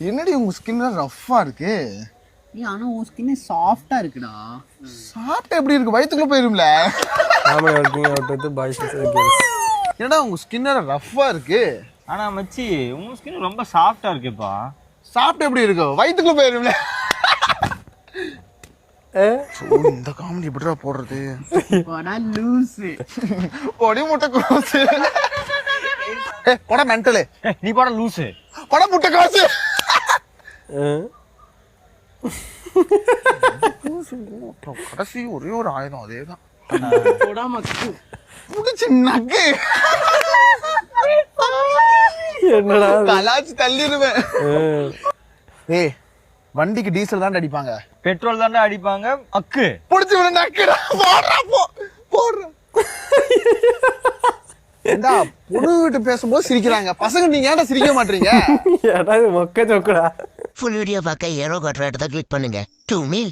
என்னடி உங்க ஸ்கின் ரஃப்பா இருக்கு? ஆனா உன் ஸ்கின் சாஃப்டா இருக்குடா. சாப்பிட்டா எப்படி இருக்கு? வயித்துக்குள்ள போயிரும்ல. நாம working out with boys and girls. என்னடா உங்க ஸ்கின் ரஃப்பா இருக்கு? ஆனா மச்சி உங்க ஸ்கின் ரொம்ப சாஃப்டா இருக்குப்பா. சாப்பிட்டா எப்படி இருக்கு? வயித்துக்குள்ள போயிரும்ல. இந்த காமெடி எப்படிடா போடுறது? போடா லூசு. பொடி முட்டை கோசு. போட மென்டலு. நீ போட லூசு. போட முட்டை கோசு. கடைசி ஒரே ஒரு ஆயுதம் அதேதான். போடா மக்கு. முடிச்சு நக்கு. என்னடா கலாச்சி தள்ளிடுவேன். ஏய் வண்டிக்கு டீசல் தான் அடிப்பாங்க, பெட்ரோல் தாண்டா அடிப்பாங்க. அக்கு புடிச்சு விட நக்குடா. போடுறா போடுற. ஏண்டா பொண்ணு வீட்டு பேசும்போது சிரிக்கிறாங்க பசங்க, நீங்க ஏன்டா சிரிக்க மாட்டீங்க? ஏடா இது மொக்க ஜோக்குடா. ஃபுல் வீடியோ பார்க்க ஏரோ காட்டுற இடத்த கிளிக் பண்ணுங்க. 2 மீல்